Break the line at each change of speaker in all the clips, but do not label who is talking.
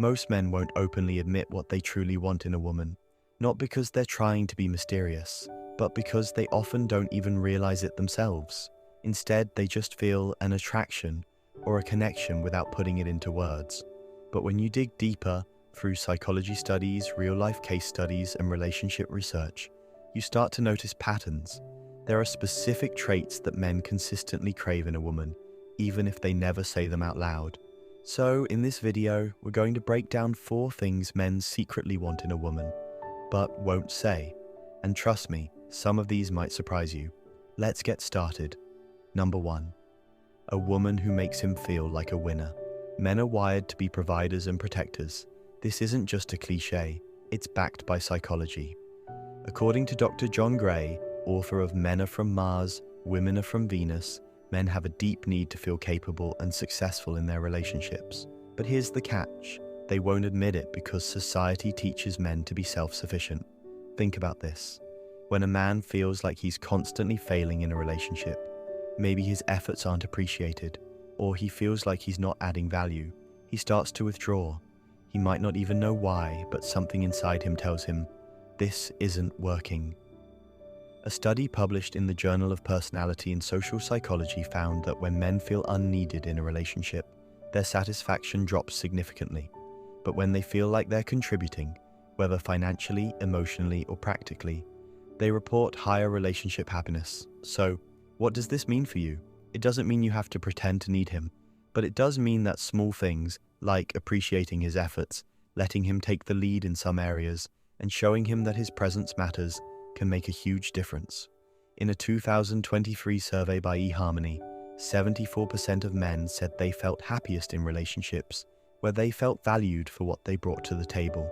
Most men won't openly admit what they truly want in a woman, not because they're trying to be mysterious, but because they often don't even realize it themselves. Instead, they just feel an attraction or a connection without putting it into words. But when you dig deeper, through psychology studies, real-life case studies, and relationship research, you start to notice patterns. There are specific traits that men consistently crave in a woman, even if they never say them out loud. So, in this video, we're going to break down 4 things men secretly want in a woman, but won't say. And trust me, some of these might surprise you. Let's get started. Number 1. A woman who makes him feel like a winner. Men are wired to be providers and protectors. This isn't just a cliche, it's backed by psychology. According to Dr. John Gray, author of Men Are From Mars, Women Are From Venus, men have a deep need to feel capable and successful in their relationships. But here's the catch. They won't admit it because society teaches men to be self-sufficient. Think about this. When a man feels like he's constantly failing in a relationship, maybe his efforts aren't appreciated, or he feels like he's not adding value, he starts to withdraw. He might not even know why, but something inside him tells him, this isn't working. A study published in the Journal of Personality and Social Psychology found that when men feel unneeded in a relationship, their satisfaction drops significantly. But when they feel like they're contributing, whether financially, emotionally, or practically, they report higher relationship happiness. So, what does this mean for you? It doesn't mean you have to pretend to need him, but it does mean that small things, like appreciating his efforts, letting him take the lead in some areas, and showing him that his presence matters, can make a huge difference. In a 2023 survey by eHarmony, 74% of men said they felt happiest in relationships where they felt valued for what they brought to the table,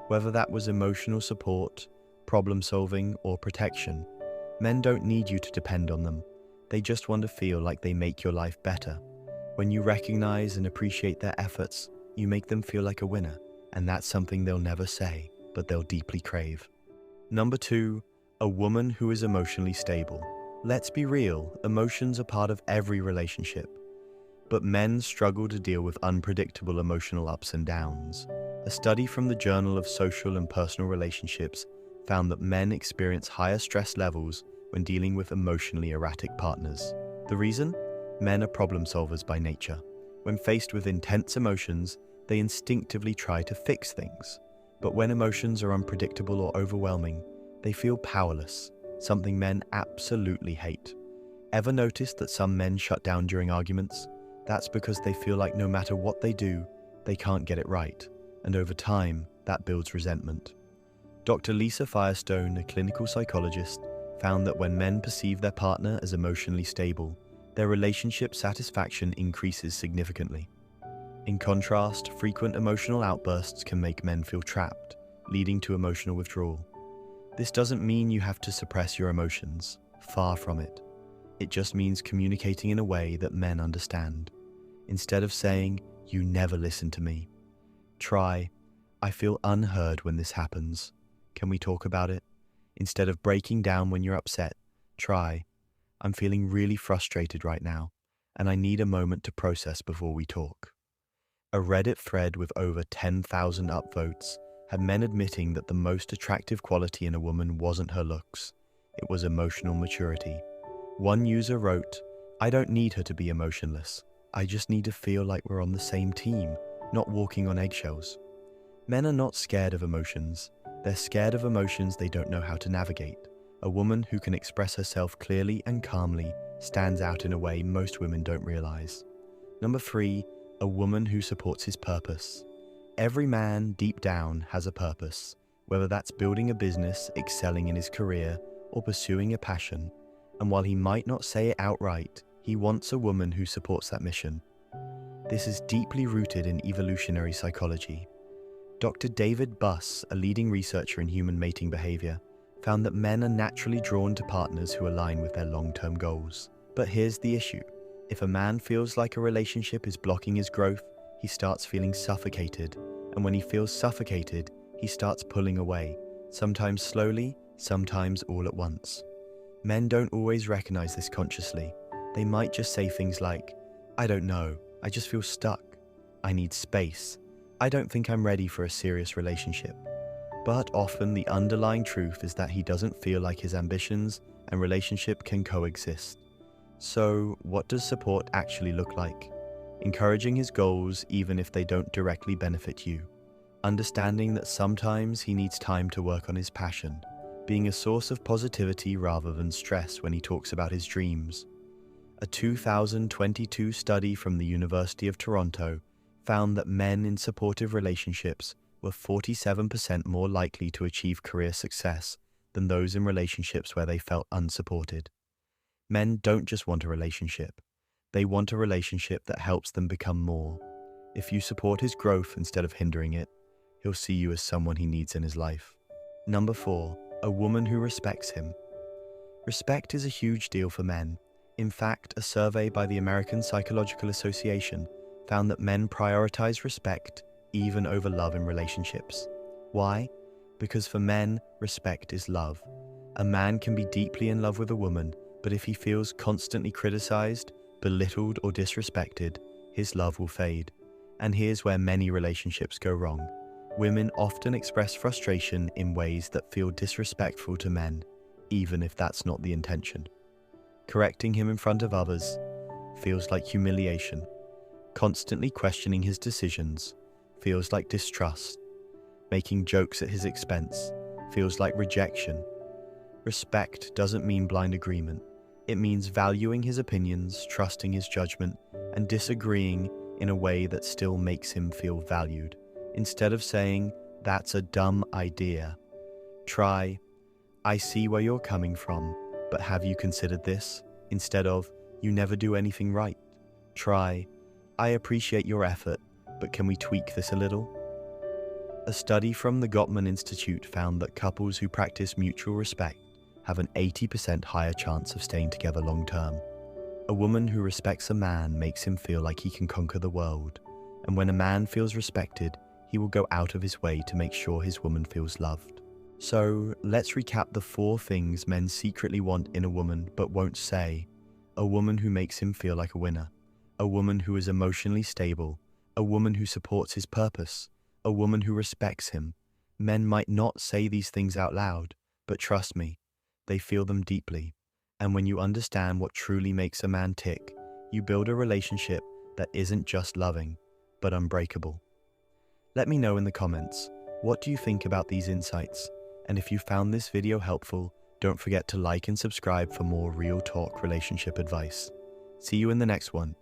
whether that was emotional support, problem solving, or protection. Men don't need you to depend on them. They just want to feel like they make your life better. When you recognize and appreciate their efforts, you make them feel like a winner, and that's something they'll never say, but they'll deeply crave. Number 2, a woman who is emotionally stable. Let's be real, emotions are part of every relationship. But men struggle to deal with unpredictable emotional ups and downs. A study from the Journal of Social and Personal Relationships found that men experience higher stress levels when dealing with emotionally erratic partners. The reason? Men are problem solvers by nature. When faced with intense emotions, they instinctively try to fix things. But when emotions are unpredictable or overwhelming, they feel powerless, something men absolutely hate. Ever noticed that some men shut down during arguments? That's because they feel like no matter what they do, they can't get it right, and over time, that builds resentment. Dr. Lisa Firestone, a clinical psychologist, found that when men perceive their partner as emotionally stable, their relationship satisfaction increases significantly. In contrast, frequent emotional outbursts can make men feel trapped, leading to emotional withdrawal. This doesn't mean you have to suppress your emotions. Far from it. It just means communicating in a way that men understand. Instead of saying, "You never listen to me," try, "I feel unheard when this happens. Can we talk about it?" Instead of breaking down when you're upset, try, "I'm feeling really frustrated right now, and I need a moment to process before we talk." A Reddit thread with over 10,000 upvotes had men admitting that the most attractive quality in a woman wasn't her looks, it was emotional maturity. One user wrote, "I don't need her to be emotionless. I just need to feel like we're on the same team, not walking on eggshells." Men are not scared of emotions. They're scared of emotions they don't know how to navigate. A woman who can express herself clearly and calmly stands out in a way most women don't realize. Number 3, a woman who supports his purpose. Every man, deep down, has a purpose, whether that's building a business, excelling in his career, or pursuing a passion. And while he might not say it outright, he wants a woman who supports that mission. This is deeply rooted in evolutionary psychology. Dr. David Buss, a leading researcher in human mating behavior, found that men are naturally drawn to partners who align with their long-term goals. But here's the issue. If a man feels like a relationship is blocking his growth, he starts feeling suffocated. And when he feels suffocated, he starts pulling away, sometimes slowly, sometimes all at once. Men don't always recognize this consciously. They might just say things like, "I don't know, I just feel stuck. I need space." I don't think I'm ready for a serious relationship. But often the underlying truth is that he doesn't feel like his ambitions and relationship can coexist. So, what does support actually look like? Encouraging his goals even if they don't directly benefit you. Understanding that sometimes he needs time to work on his passion. Being a source of positivity rather than stress when he talks about his dreams. A 2022 study from the University of Toronto found that men in supportive relationships were 47% more likely to achieve career success than those in relationships where they felt unsupported. Men don't just want a relationship. They want a relationship that helps them become more. If you support his growth instead of hindering it, he'll see you as someone he needs in his life. Number 4, a woman who respects him. Respect is a huge deal for men. In fact, a survey by the American Psychological Association found that men prioritize respect even over love in relationships. Why? Because for men, respect is love. A man can be deeply in love with a woman, but if he feels constantly criticized, belittled, or disrespected, his love will fade. And here's where many relationships go wrong. Women often express frustration in ways that feel disrespectful to men, even if that's not the intention. Correcting him in front of others feels like humiliation. Constantly questioning his decisions feels like distrust. Making jokes at his expense feels like rejection. Respect doesn't mean blind agreement. It means valuing his opinions, trusting his judgment, and disagreeing in a way that still makes him feel valued. Instead of saying, "That's a dumb idea," try, "I see where you're coming from, but have you considered this?" Instead of, "You never do anything right," try, "I appreciate your effort, but can we tweak this a little?" A study from the Gottman Institute found that couples who practice mutual respect have an 80% higher chance of staying together long term. A woman who respects a man makes him feel like he can conquer the world, and when a man feels respected, he will go out of his way to make sure his woman feels loved. So, let's recap the 4 things men secretly want in a woman but won't say. A woman who makes him feel like a winner. A woman who is emotionally stable. A woman who supports his purpose. A woman who respects him. Men might not say these things out loud, but trust me, they feel them deeply. And when you understand what truly makes a man tick, you build a relationship that isn't just loving, but unbreakable. Let me know in the comments, what do you think about these insights? And if you found this video helpful, don't forget to like and subscribe for more real talk relationship advice. See you in the next one.